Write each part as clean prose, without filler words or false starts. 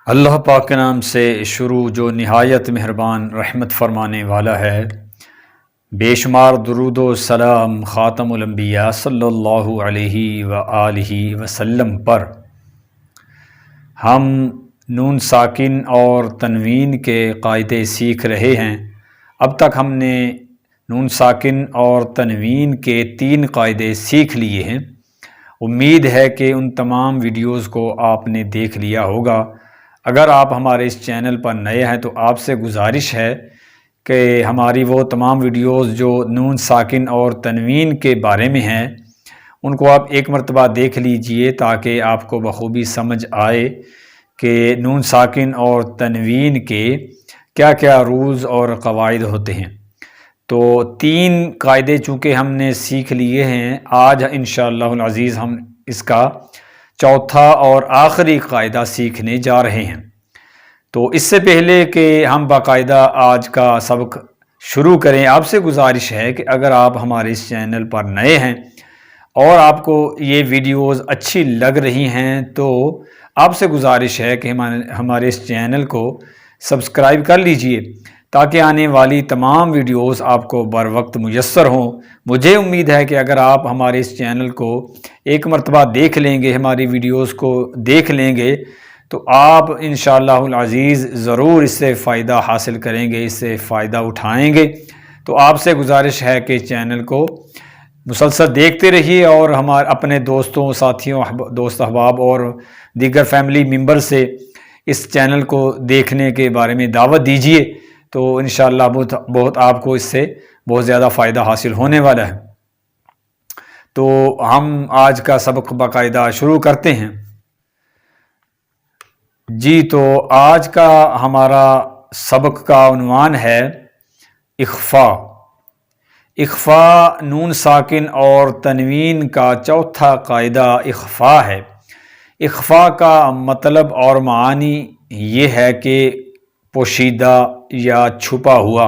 اللہ پاک کے نام سے شروع جو نہایت مہربان رحمت فرمانے والا ہے۔ بے شمار درود و سلام خاتم الانبیاء صلی اللہ علیہ وآلہ وسلم پر۔ ہم نون ساکن اور تنوین کے قاعدے سیکھ رہے ہیں۔ اب تک ہم نے نون ساکن اور تنوین کے 3 قاعدے سیکھ لیے ہیں۔ امید ہے کہ ان تمام ویڈیوز کو آپ نے دیکھ لیا ہوگا۔ اگر آپ ہمارے اس چینل پر نئے ہیں تو آپ سے گزارش ہے کہ ہماری وہ تمام ویڈیوز جو نون ساکن اور تنوین کے بارے میں ہیں ان کو آپ ایک مرتبہ دیکھ لیجئے تاکہ آپ کو بخوبی سمجھ آئے کہ نون ساکن اور تنوین کے کیا کیا رولز اور قواعد ہوتے ہیں۔ تو 3 قاعدے چونکہ ہم نے سیکھ لیے ہیں، آج انشاءاللہ العزیز ہم اس کا چوتھا اور آخری قاعدہ سیکھنے جا رہے ہیں۔ تو اس سے پہلے کہ ہم باقاعدہ آج کا سبق شروع کریں، آپ سے گزارش ہے کہ اگر آپ ہمارے اس چینل پر نئے ہیں اور آپ کو یہ ویڈیوز اچھی لگ رہی ہیں تو آپ سے گزارش ہے کہ ہمارے اس چینل کو سبسکرائب کر لیجئے تاکہ آنے والی تمام ویڈیوز آپ کو بر وقت میسر ہوں۔ مجھے امید ہے کہ اگر آپ ہمارے اس چینل کو ایک مرتبہ دیکھ لیں گے، ہماری ویڈیوز کو دیکھ لیں گے تو آپ انشاءاللہ العزیز ضرور اس سے فائدہ حاصل کریں گے، اس سے فائدہ اٹھائیں گے۔ تو آپ سے گزارش ہے کہ چینل کو مسلسل دیکھتے رہیے اور اپنے دوستوں، ساتھیوں، دوست احباب اور دیگر فیملی ممبر سے اس چینل کو دیکھنے کے بارے میں دعوت دیجیے، تو انشاءاللہ بہت آپ کو اس سے بہت زیادہ فائدہ حاصل ہونے والا ہے۔ تو ہم آج کا سبق باقاعدہ شروع کرتے ہیں۔ جی، تو آج کا ہمارا سبق کا عنوان ہے اخفاء۔ اخفاء نون ساکن اور تنوین کا چوتھا قاعدہ اخفاء ہے۔ اخفاء کا مطلب اور معنی یہ ہے کہ پوشیدہ یا چھپا ہوا۔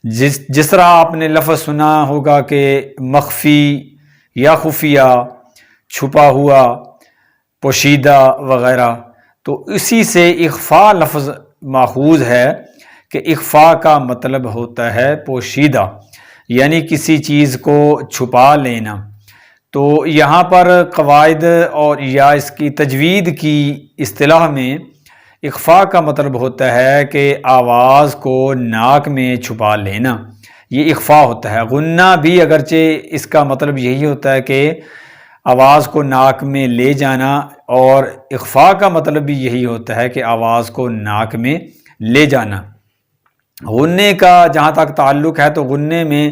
جس طرح آپ نے لفظ سنا ہوگا کہ مخفی یا خفیہ، چھپا ہوا، پوشیدہ وغیرہ، تو اسی سے اخفاء لفظ ماخوذ ہے کہ اخفاء کا مطلب ہوتا ہے پوشیدہ، یعنی کسی چیز کو چھپا لینا۔ تو یہاں پر قواعد اور یا اس کی تجوید کی اصطلاح میں اخفاء کا مطلب ہوتا ہے کہ آواز کو ناک میں چھپا لینا، یہ اخفاء ہوتا ہے۔ غنہ بھی اگرچہ اس کا مطلب یہی ہوتا ہے کہ آواز کو ناک میں لے جانا، اور اخفاء کا مطلب بھی یہی ہوتا ہے کہ آواز کو ناک میں لے جانا۔ غنے کا جہاں تک تعلق ہے تو غنے میں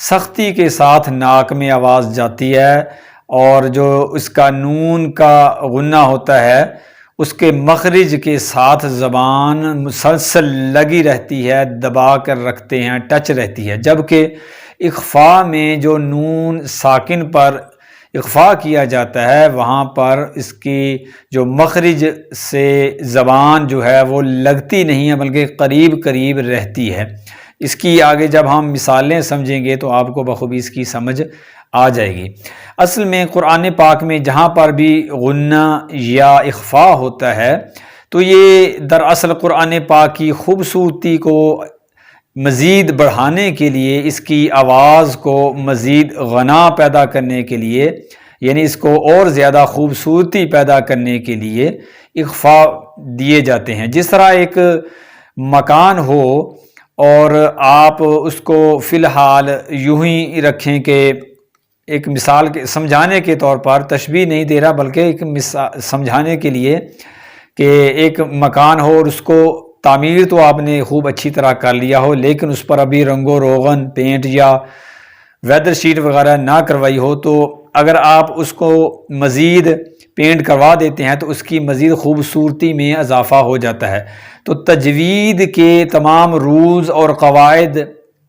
سختی کے ساتھ ناک میں آواز جاتی ہے، اور جو اس کا نون کا غنہ ہوتا ہے اس کے مخرج کے ساتھ زبان مسلسل لگی رہتی ہے، دبا کر رکھتے ہیں، ٹچ رہتی ہے۔ جبکہ اخفاء میں جو نون ساکن پر اخفاء کیا جاتا ہے وہاں پر اس کی جو مخرج سے زبان جو ہے وہ لگتی نہیں ہے بلکہ قریب قریب رہتی ہے۔ اس کی آگے جب ہم مثالیں سمجھیں گے تو آپ کو بخوبی اس کی سمجھ آ جائے گی۔ اصل میں قرآن پاک میں جہاں پر بھی غنہ یا اخفاء ہوتا ہے تو یہ دراصل قرآن پاک کی خوبصورتی کو مزید بڑھانے کے لیے، اس کی آواز کو مزید غنا پیدا کرنے کے لیے، یعنی اس کو اور زیادہ خوبصورتی پیدا کرنے کے لیے اخفاء دیے جاتے ہیں۔ جس طرح ایک مکان ہو اور آپ اس کو فی الحال یوں ہی رکھیں کہ ایک مثال کے سمجھانے کے طور پر، تشبیہ نہیں دے رہا بلکہ ایک سمجھانے کے لیے کہ ایک مکان ہو اور اس کو تعمیر تو آپ نے خوب اچھی طرح کر لیا ہو لیکن اس پر ابھی رنگ و روغن، پینٹ یا ویدر شیٹ وغیرہ نہ کروائی ہو، تو اگر آپ اس کو مزید پینٹ کروا دیتے ہیں تو اس کی مزید خوبصورتی میں اضافہ ہو جاتا ہے۔ تو تجوید کے تمام رولز اور قواعد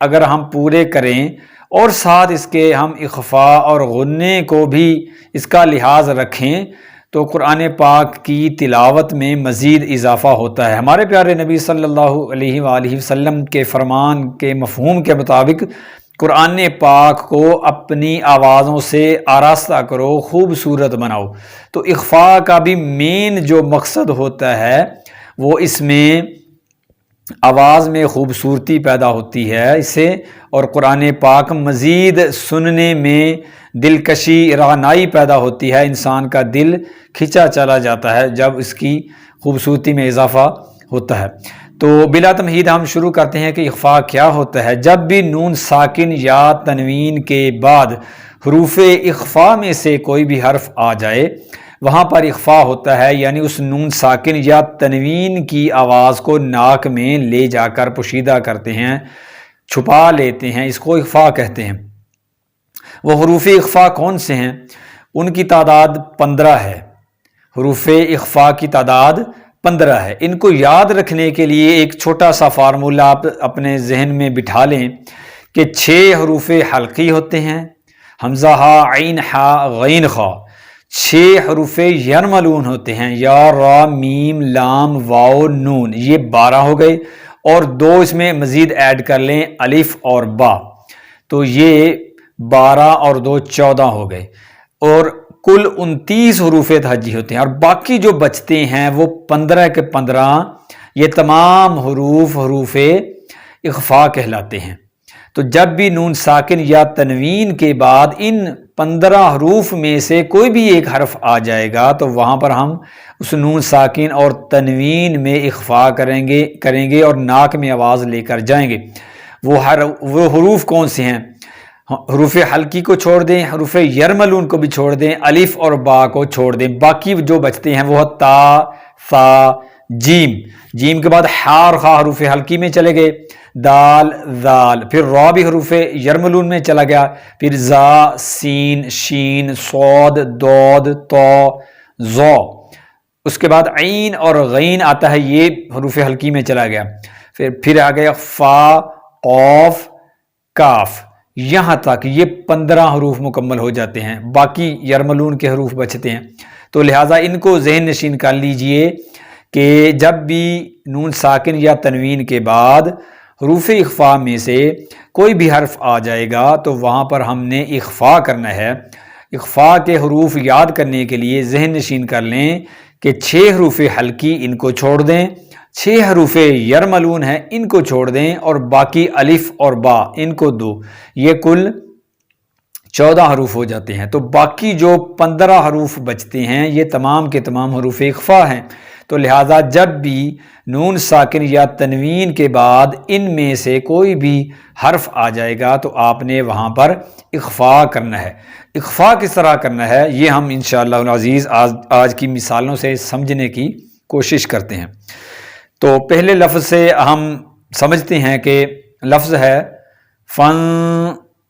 اگر ہم پورے کریں اور ساتھ اس کے ہم اخفاء اور غنے کو بھی اس کا لحاظ رکھیں تو قرآن پاک کی تلاوت میں مزید اضافہ ہوتا ہے۔ ہمارے پیارے نبی صلی اللہ علیہ وآلہ وسلم کے فرمان کے مفہوم کے مطابق قرآن پاک کو اپنی آوازوں سے آراستہ کرو، خوبصورت بناؤ۔ تو اخفاء کا بھی مین جو مقصد ہوتا ہے وہ اس میں آواز میں خوبصورتی پیدا ہوتی ہے اس سے، اور قرآن پاک مزید سننے میں دلکشی رعنائی پیدا ہوتی ہے، انسان کا دل کھنچا چلا جاتا ہے جب اس کی خوبصورتی میں اضافہ ہوتا ہے۔ تو بلا تمہید ہم شروع کرتے ہیں کہ اخفاء کیا ہوتا ہے۔ جب بھی نون ساکن یا تنوین کے بعد حروف اخفاء میں سے کوئی بھی حرف آ جائے وہاں پر اخفاء ہوتا ہے، یعنی اس نون ساکن یا تنوین کی آواز کو ناک میں لے جا کر پوشیدہ کرتے ہیں، چھپا لیتے ہیں، اس کو اخفاء کہتے ہیں۔ وہ حروف اخفاء کون سے ہیں؟ ان کی تعداد 15 ہے۔ حروف اخفاء کی تعداد 15 ہے۔ ان کو یاد رکھنے کے لیے ایک چھوٹا سا فارمولہ آپ اپنے ذہن میں بٹھا لیں کہ 6 حروف حلقی ہوتے ہیں، حمزہ ہا، عین ہا، غین خا۔ 6 حروف یرملون ہوتے ہیں، یا، را، میم، لام، واو، نون، یہ 12 ہو گئے، اور 2 اس میں مزید ایڈ کر لیں، الف اور با، تو یہ 12 اور 2 14 ہو گئے، اور کل 29 حروف تہجی ہوتے ہیں، اور باقی جو بچتے ہیں وہ 15 کے 15 یہ تمام حروف اخفاء کہلاتے ہیں۔ تو جب بھی نون ساکن یا تنوین کے بعد ان 15 حروف میں سے کوئی بھی ایک حرف آ جائے گا تو وہاں پر ہم اس نون ساکن اور تنوین میں اخفاء کریں گے اور ناک میں آواز لے کر جائیں گے۔ وہ حروف کون سے ہیں؟ حروف حلقی کو چھوڑ دیں، حروف یرملون کو بھی چھوڑ دیں، الف اور با کو چھوڑ دیں، باقی جو بچتے ہیں وہ تا، ثا، جیم، جیم کے بعد ہا اور خا حروف حلقی میں چلے گئے، دال، ذال، پھر را بھی حروف یرملون میں چلا گیا، پھر زا، سین، شین، صاد، دود، تو، زو، اس کے بعد عین اور غین آتا ہے، یہ حروف حلقی میں چلا گیا، پھر آ گیا فا، قاف، کاف، یہاں تک یہ 15 حروف مکمل ہو جاتے ہیں، باقی یرملون کے حروف بچتے ہیں۔ تو لہٰذا ان کو ذہن نشین کر لیجئے کہ جب بھی نون ساکن یا تنوین کے بعد حروف اخفاء میں سے کوئی بھی حرف آ جائے گا تو وہاں پر ہم نے اخفاء کرنا ہے۔ اخفاء کے حروف یاد کرنے کے لیے ذہن نشین کر لیں کہ 6 حروف حلقی ان کو چھوڑ دیں، 6 حروف یرملون ہیں ان کو چھوڑ دیں، اور باقی الف اور با ان کو دو، یہ کل 14 حروف ہو جاتے ہیں۔ تو باقی جو 15 حروف بچتے ہیں یہ تمام کے تمام حروف اخفاء ہیں۔ تو لہٰذا جب بھی نون ساکن یا تنوین کے بعد ان میں سے کوئی بھی حرف آ جائے گا تو آپ نے وہاں پر اخفاء کرنا ہے۔ اخفاء کس طرح کرنا ہے یہ ہم انشاءاللہ العزیز آج کی مثالوں سے سمجھنے کی کوشش کرتے ہیں۔ تو پہلے لفظ سے ہم سمجھتے ہیں کہ لفظ ہے فن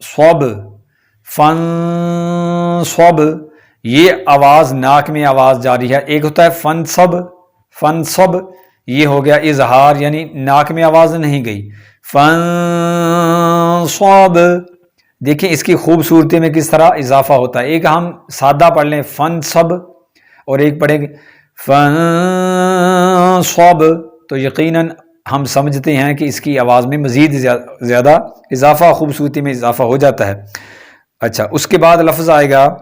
صوب، فن صوب، یہ آواز ناک میں آواز جاری ہے۔ ایک ہوتا ہے فن صب، فن صب، یہ ہو گیا اظہار، یعنی ناک میں آواز نہیں گئی، فن صوب۔ دیکھیں اس کی خوبصورتی میں کس طرح اضافہ ہوتا ہے، ایک ہم سادہ پڑھ لیں فن صب اور ایک پڑھیں گے فن صوب، تو یقیناً ہم سمجھتے ہیں کہ اس کی آواز میں مزید زیادہ اضافہ، خوبصورتی میں اضافہ ہو جاتا ہے۔ اچھا، اس کے بعد لفظ آئے گا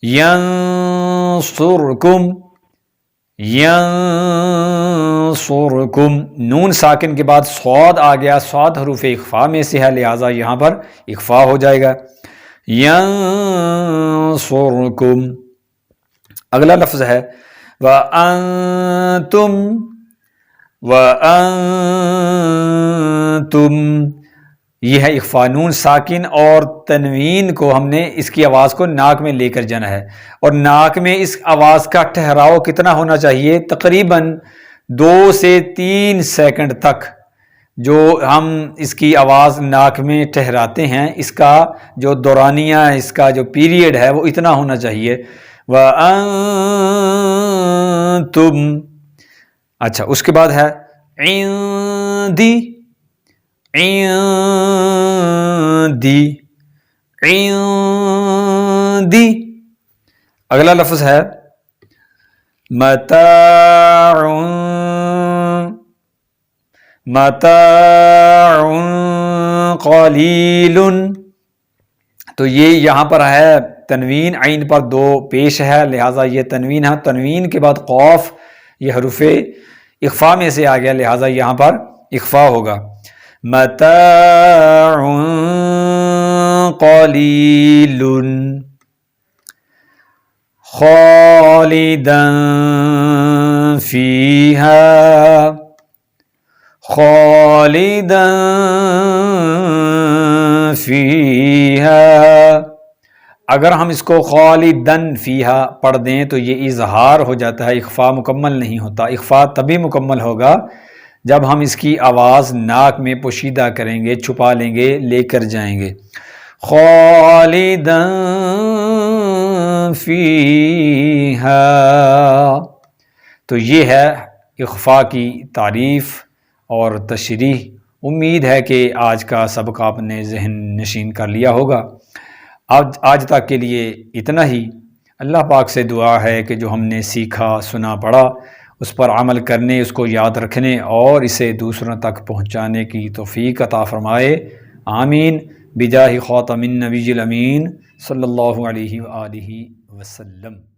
ینصرکم، ینصرکم، نون ساکن کے بعد صاد آ گیا، صاد حروف اخفاء میں سے ہے لہٰذا یہاں پر اخفاء ہو جائے گا، ینصرکم۔ اگلا لفظ ہے وَأَنْتُمْ، وَأَنْتُمْ، یہ ہے اخفاء، نون ساکن اور تنوین کو ہم نے اس کی آواز کو ناک میں لے کر جانا ہے، اور ناک میں اس آواز کا ٹھہراؤ کتنا ہونا چاہیے؟ تقریباً 2 سے 3 سیکنڈ تک جو ہم اس کی آواز ناک میں ٹھہراتے ہیں، اس کا جو دورانیہ، اس کا جو پیریڈ ہے وہ اتنا ہونا چاہیے، وَأَنْتُمْ۔ اچھا، اس کے بعد ہے عِنْدِي، عِنْدِي، عِنْدِي۔ اگلا لفظ ہے متاع، متاع قلیل، تو یہ یہاں پر ہے تنوین، عین پر 2 پیش ہے لہٰذا یہ تنوین ہے، تنوین کے بعد قاف، یہ حروف اخفا میں سے آ گیا، لہٰذا یہاں پر اخفا ہوگا۔ متاع قلیل خالدا فیہا، خالدا فیہا، اگر ہم اس کو خالدن فیہا پڑھ دیں تو یہ اظہار ہو جاتا ہے، اخفا مکمل نہیں ہوتا۔ اخفا تبھی مکمل ہوگا جب ہم اس کی آواز ناک میں پوشیدہ کریں گے، چھپا لیں گے، لے کر جائیں گے۔ خالدن فیہا، تو یہ ہے اخفا کی تعریف اور تشریح۔ امید ہے کہ آج کا سبق آپ نے ذہن نشین کر لیا ہوگا۔ آج تک کے لیے اتنا ہی۔ اللہ پاک سے دعا ہے کہ جو ہم نے سیکھا، سنا، پڑھا، اس پر عمل کرنے، اس کو یاد رکھنے اور اسے دوسروں تک پہنچانے کی توفیق عطا فرمائے، آمین، بجاہ خاتم النبی الامین صلی اللہ علیہ وآلہ وسلم۔